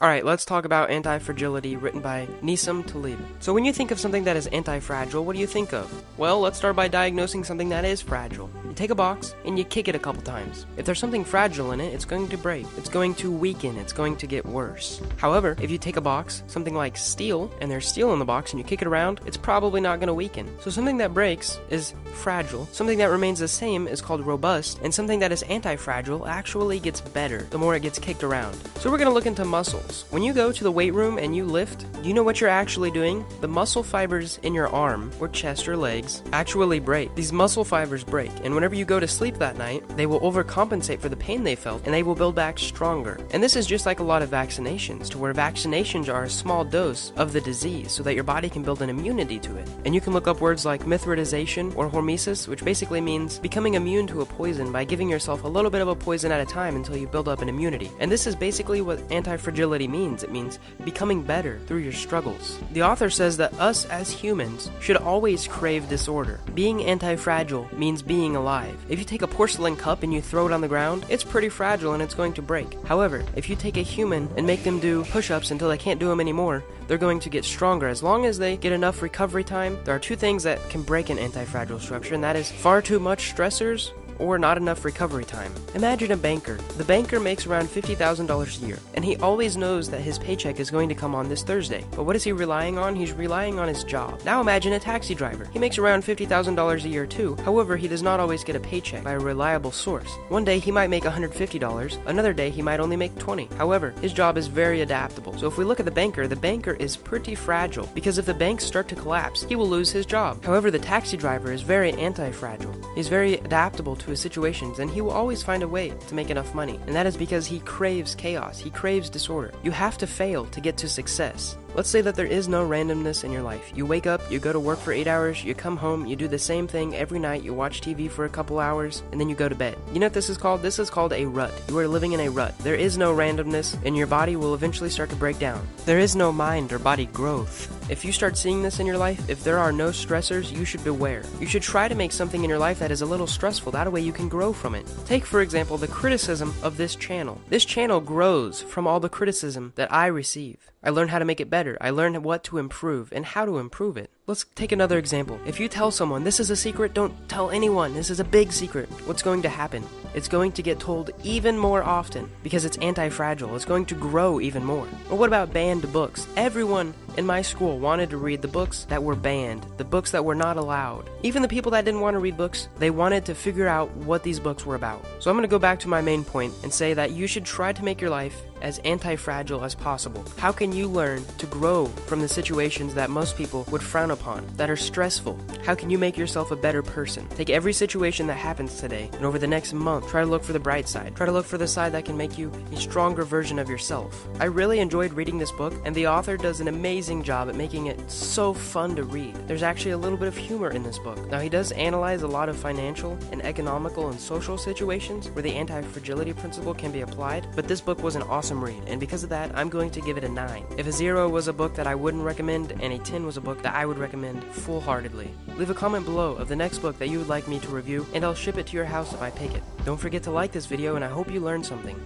Alright, let's talk about Antifragility, written by Nassim Taleb. So when you think of something that is anti-fragile, what do you think of? Well, let's start by diagnosing something that is fragile. You take a box, and you kick it a couple times. If there's something fragile in it, it's going to break. It's going to weaken. It's going to get worse. However, if you take a box, something like steel, and there's steel in the box, and you kick it around, it's probably not going to weaken. So something that breaks is fragile. Something that remains the same is called robust, and something that is anti-fragile actually gets better the more it gets kicked around. So we're going to look into muscles. When you go to the weight room and you lift, do you know what you're actually doing? The muscle fibers in your arm, or chest or legs, actually break. These muscle fibers break, and whenever you go to sleep that night, they will overcompensate for the pain they felt, and they will build back stronger. And this is just like a lot of vaccinations, to where vaccinations are a small dose of the disease, so that your body can build an immunity to it. And you can look up words like mithridization or hormesis, which basically means becoming immune to a poison by giving yourself a little bit of a poison at a time until you build up an immunity. And this is basically what anti-fragility means. It means becoming better through your struggles. The author says that us as humans should always crave disorder. Being anti-fragile means being alive. If you take a porcelain cup and you throw it on the ground, it's pretty fragile and it's going to break. However, if you take a human and make them do push-ups until they can't do them anymore, they're going to get stronger. As long as they get enough recovery time, there are two things that can break an anti-fragile structure, and that is far too much stressors or not enough recovery time. Imagine a banker. The banker makes around $50,000 a year, and he always knows that his paycheck is going to come on this Thursday. But what is he relying on? He's relying on his job. Now imagine a taxi driver. He makes around $50,000 a year too. However, he does not always get a paycheck by a reliable source. One day he might make $150, another day he might only make $20. However, his job is very adaptable. So if we look at the banker is pretty fragile, because if the banks start to collapse, he will lose his job. However, the taxi driver is very anti-fragile. He's very adaptable to his situations, and he will always find a way to make enough money. And that is because he craves chaos. He craves disorder. You have to fail to get to success. Let's say that there is no randomness in your life. You wake up, you go to work for 8 hours, you come home, you do the same thing every night, you watch TV for a couple hours, and then you go to bed. You know what this is called? This is called a rut. You are living in a rut. There is no randomness, and your body will eventually start to break down. There is no mind or body growth. If you start seeing this in your life, if there are no stressors, you should beware. You should try to make something in your life that is a little stressful. That way you can grow from it. Take, for example, the criticism of this channel. This channel grows from all the criticism that I receive. I learn how to make it better. I learn what to improve and how to improve it. Let's take another example. If you tell someone, this is a secret, don't tell anyone, this is a big secret, what's going to happen? It's going to get told even more often because it's anti-fragile. It's going to grow even more. Or what about banned books? Everyone in my school wanted to read the books that were banned, the books that were not allowed. Even the people that didn't want to read books, they wanted to figure out what these books were about. So I'm going to go back to my main point and say that you should try to make your life as anti-fragile as possible. How can you learn to grow from the situations that most people would frown upon, that are stressful? How can you make yourself a better person? Take every situation that happens today, and over the next month, try to look for the bright side. Try to look for the side that can make you a stronger version of yourself. I really enjoyed reading this book, and the author does an amazing job at making it so fun to read. There's actually a little bit of humor in this book. Now, he does analyze a lot of financial and economical and social situations where the anti-fragility principle can be applied, but this book was an awesome read, and because of that, I'm going to give it a 9. If a 0 was a book that I wouldn't recommend, and a 10 was a book that I would recommend full-heartedly. Leave a comment below of the next book that you would like me to review, and I'll ship it to your house if I pick it. Don't forget to like this video, and I hope you learned something.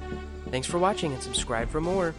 Thanks for watching, and subscribe for more.